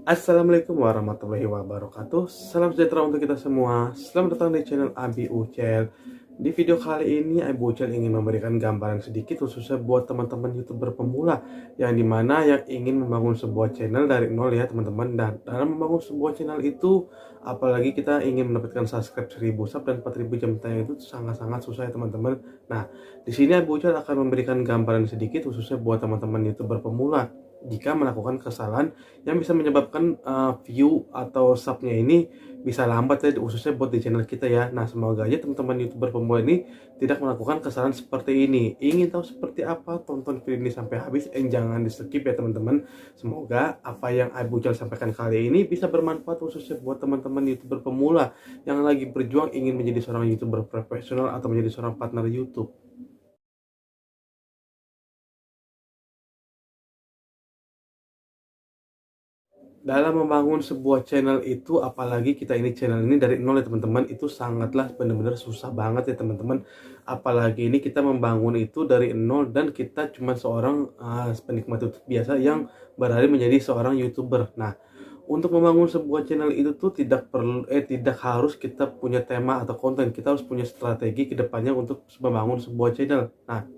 Assalamualaikum warahmatullahi wabarakatuh. Salam sejahtera untuk kita semua. Selamat datang di channel Abi Ucel. Di video kali ini Abi Ucel ingin memberikan gambaran sedikit khususnya buat teman-teman YouTuber pemula yang dimana yang ingin membangun sebuah channel dari nol ya teman-teman. Dan dalam membangun sebuah channel itu, apalagi kita ingin mendapatkan subscribe 1000 sub dan 4000 jam tayang, itu sangat-sangat susah ya teman-teman. Nah, di sini Abi Ucel akan memberikan gambaran sedikit khususnya buat teman-teman YouTuber pemula jika melakukan kesalahan yang bisa menyebabkan view atau subnya ini bisa lambat ya, khususnya buat di channel kita ya. Nah, semoga aja teman-teman YouTuber pemula ini tidak melakukan kesalahan seperti ini. Ingin tahu seperti apa? Tonton video ini sampai habis, jangan di skip ya teman-teman. Semoga apa yang Abu Jal sampaikan kali ini bisa bermanfaat khususnya buat teman-teman YouTuber pemula yang lagi berjuang ingin menjadi seorang YouTuber profesional atau menjadi seorang partner YouTube. Dalam membangun sebuah channel itu, apalagi kita ini channel ini dari nol ya teman-teman, itu sangatlah benar-benar susah banget ya teman-teman. Apalagi ini kita membangun itu dari nol dan kita cuma seorang penikmat YouTube biasa yang beralih menjadi seorang YouTuber. Nah, untuk membangun sebuah channel itu tuh tidak harus kita punya tema atau konten, kita harus punya strategi ke depannya untuk membangun sebuah channel. Nah,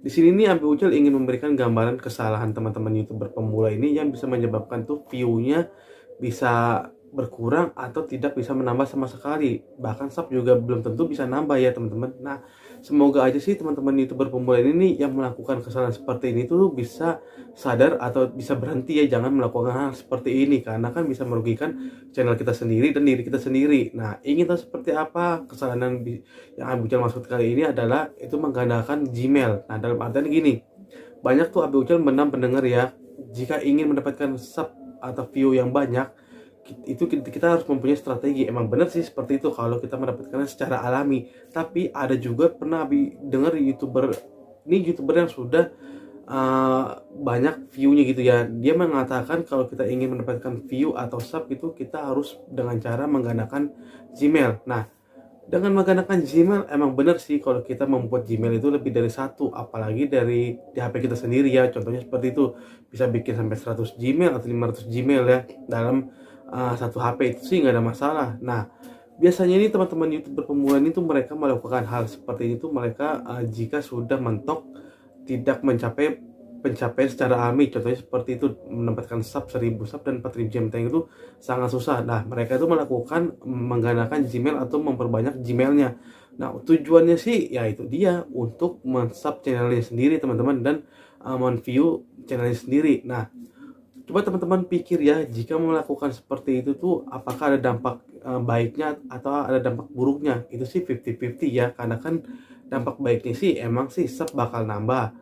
di sini nih Ampi Ucel ingin memberikan gambaran kesalahan teman-teman YouTuber pemula ini yang bisa menyebabkan tuh view-nya bisa berkurang atau tidak bisa menambah sama sekali. Bahkan sub juga belum tentu bisa nambah ya teman-teman. Nah, semoga aja sih teman-teman YouTuber pemula ini nih yang melakukan kesalahan seperti ini tuh bisa sadar atau bisa berhenti ya, jangan melakukan hal seperti ini karena kan bisa merugikan channel kita sendiri dan diri kita sendiri. Nah, ingin tahu seperti apa kesalahan yang Abi Ucel maksud kali ini adalah itu menggunakan Gmail. Nah, dalam artian gini, banyak tuh Abi Ucel menang pendengar ya, jika ingin mendapatkan sub atau view yang banyak, itu kita harus mempunyai strategi. Emang benar sih seperti itu kalau kita mendapatkannya secara alami. Tapi ada juga pernah Abi dengar YouTuber yang sudah banyak view-nya gitu ya. Dia mengatakan kalau kita ingin mendapatkan view atau sub itu kita harus dengan cara menggunakan Gmail. Nah, dengan menggunakan Gmail emang bener sih kalau kita membuat Gmail itu lebih dari satu, apalagi dari di HP kita sendiri ya. Contohnya seperti itu, bisa bikin sampai 100 Gmail atau 500 Gmail ya dalam satu HP, itu sih nggak ada masalah. Nah, biasanya ini teman-teman YouTuber pemula ini tuh mereka melakukan hal seperti itu mereka jika sudah mentok tidak mencapai pencapaian secara alami. Contohnya seperti itu, mendapatkan sub 1000 sub dan 4000 jam tayang itu sangat susah. Nah, mereka itu melakukan menggunakan Gmail atau memperbanyak Gmailnya. Nah, tujuannya sih ya itu dia untuk men-sub channelnya sendiri teman-teman dan men-view channelnya sendiri. Nah, coba teman-teman pikir ya, jika melakukan seperti itu tuh apakah ada dampak baiknya atau ada dampak buruknya? Itu sih 50-50 ya, karena kan dampak baiknya sih emang sih sub bakal nambah,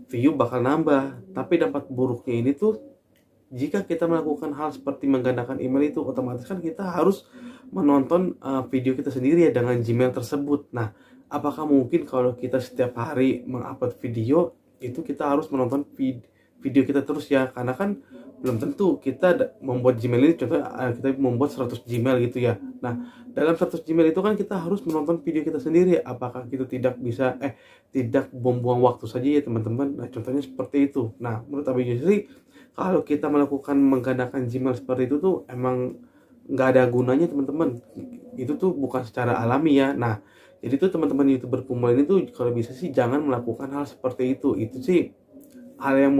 view bakal nambah. Tapi dampak buruknya ini tuh jika kita melakukan hal seperti menggunakan email itu, otomatis kan kita harus menonton video kita sendiri ya dengan Gmail tersebut. Nah, apakah mungkin kalau kita setiap hari mengupload video itu kita harus menonton video kita terus ya? Karena kan belum tentu kita membuat Gmail ini, contohnya kita membuat 100 Gmail gitu ya. Nah, dalam 100 Gmail itu kan kita harus menonton video kita sendiri. Apakah itu tidak bisa tidak buang-buang waktu saja ya teman-teman? Nah, contohnya seperti itu. Nah, menurut Abi sih kalau kita melakukan menggunakan Gmail seperti itu tuh emang nggak ada gunanya teman-teman. Itu tuh bukan secara alami ya. Nah, jadi tuh teman-teman YouTuber pemula ini tuh kalau bisa sih jangan melakukan hal seperti itu. Itu sih hal yang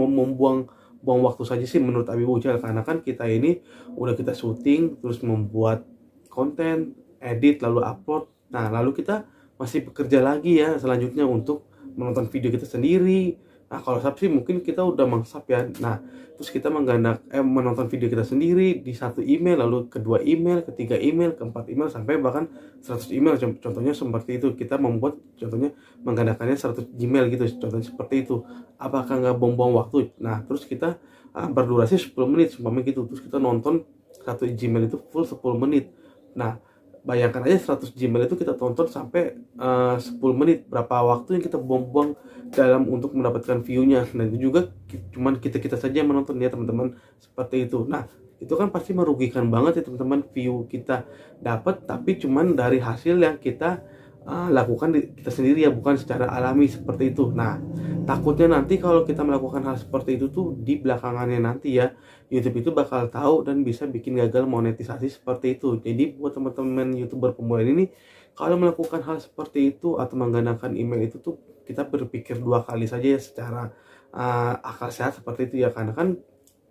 buang waktu saja sih menurut Abi Ujal, karena kan kita ini udah kita syuting terus membuat konten, edit lalu upload. Nah, lalu kita masih bekerja lagi ya selanjutnya untuk menonton video kita sendiri. Nah, kalau sub sih mungkin kita udah mengsap ya. Nah, terus kita menonton video kita sendiri di satu email, lalu kedua email, ketiga email, keempat email, sampai bahkan 100 email. Contohnya seperti itu, kita membuat contohnya menggunakannya 100 Gmail gitu, contohnya seperti itu. Apakah nggak buang-buang waktu? Nah, terus kita berdurasi 10 menit umpamanya gitu, terus kita nonton satu Gmail itu full 10 menit. Nah, bayangkan aja 100 Gmail itu kita tonton sampai 10 menit, berapa waktu yang kita buang-buang dalam untuk mendapatkan view-nya. Nah, itu juga cuman kita saja yang menonton ya teman-teman, seperti itu. Nah, itu kan pasti merugikan banget ya teman-teman, view kita dapat tapi cuman dari hasil yang kita lakukan kita sendiri ya, bukan secara alami seperti itu. Nah, takutnya nanti kalau kita melakukan hal seperti itu tuh di belakangannya nanti ya, YouTube itu bakal tahu dan bisa bikin gagal monetisasi seperti itu. Jadi buat teman-teman YouTuber pemula ini, kalau melakukan hal seperti itu atau menggunakan email itu tuh kita berpikir dua kali saja ya secara akal sehat seperti itu ya, karena kan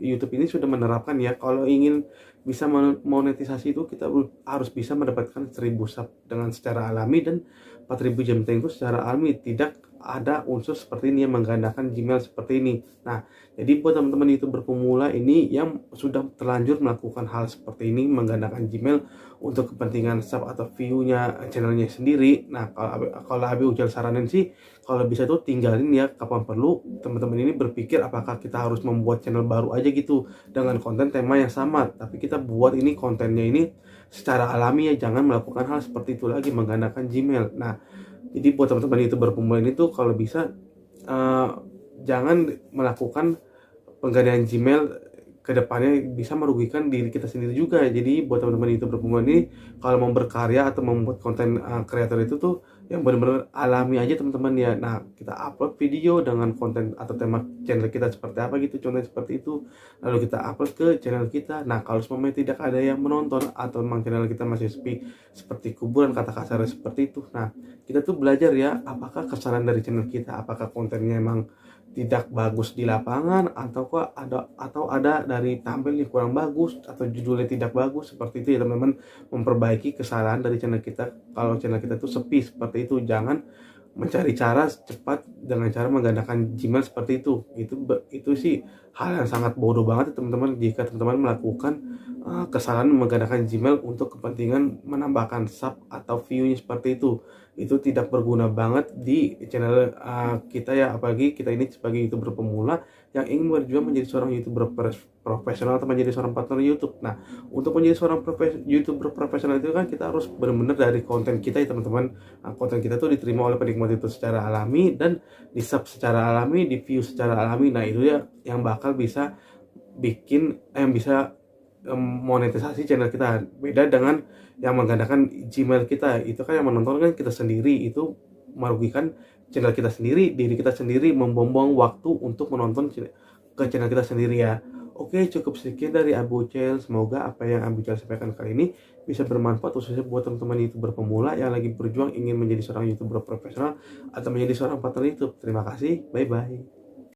YouTube ini sudah menerapkan ya, kalau ingin bisa monetisasi itu kita harus bisa mendapatkan 1000 sub dengan secara alami dan 4000 jam tayang itu secara alami. Tidak ada unsur seperti ini yang menggandakan Gmail seperti ini. Nah, jadi buat teman-teman YouTuber pemula ini yang sudah terlanjur melakukan hal seperti ini, menggandakan Gmail untuk kepentingan sub atau view-nya channelnya sendiri. Nah, kalau Abi Ujal saranin sih, kalau bisa tuh tinggalin ya, kapan perlu teman-teman ini berpikir apakah kita harus membuat channel baru aja gitu dengan konten tema yang sama, tapi kita buat ini kontennya ini secara alami ya, jangan melakukan hal seperti itu lagi, menggunakan Gmail. Nah, jadi buat teman-teman YouTuber pemula ini tuh kalau bisa jangan melakukan penggandaan Gmail ke depannya, bisa merugikan diri kita sendiri juga. Jadi buat teman-teman YouTuber pemula ini, kalau mau berkarya atau membuat konten kreator itu tuh yang benar-benar alami aja teman-teman ya. Nah, kita upload video dengan konten atau tema channel kita seperti apa gitu, contohnya seperti itu, lalu kita upload ke channel kita. Nah, kalau semuanya tidak ada yang menonton atau memang channel kita masih sepi seperti kuburan, kata kasarnya seperti itu, nah kita tuh belajar ya, apakah kesalahan dari channel kita, apakah kontennya emang tidak bagus di lapangan, atau ada dari tampilnya kurang bagus atau judulnya tidak bagus seperti itu ya teman-teman. Memperbaiki kesalahan dari channel kita kalau channel kita tuh sepi seperti itu. Jangan mencari cara cepat dengan cara menggandakan Gmail seperti itu sih hal yang sangat bodoh banget ya teman-teman, jika teman-teman melakukan kesalahan menggandakan Gmail untuk kepentingan menambahkan sub atau view-nya seperti itu tidak berguna banget di channel kita ya, apalagi kita ini sebagai YouTuber pemula yang ingin berjuang menjadi seorang YouTuber profesional atau menjadi seorang partner YouTube. Nah, untuk menjadi seorang YouTuber profesional itu kan kita harus benar-benar dari konten kita ya teman-teman. Nah, konten kita tuh diterima oleh penikmat itu secara alami dan di sub secara alami, di view secara alami. Nah, itu ya yang bakal bisa yang bisa monetisasi channel kita. Beda dengan yang menggandakan Gmail kita, itu kan yang menonton kan kita sendiri, itu merugikan channel kita sendiri, diri kita sendiri, membuang waktu untuk menonton ke channel kita sendiri ya. Oke, cukup sedikit dari Abu Ucel. Semoga apa yang Abu Ucel sampaikan kali ini bisa bermanfaat khususnya buat teman-teman YouTuber pemula yang lagi berjuang ingin menjadi seorang YouTuber profesional atau menjadi seorang partner YouTube. Terima kasih, bye bye.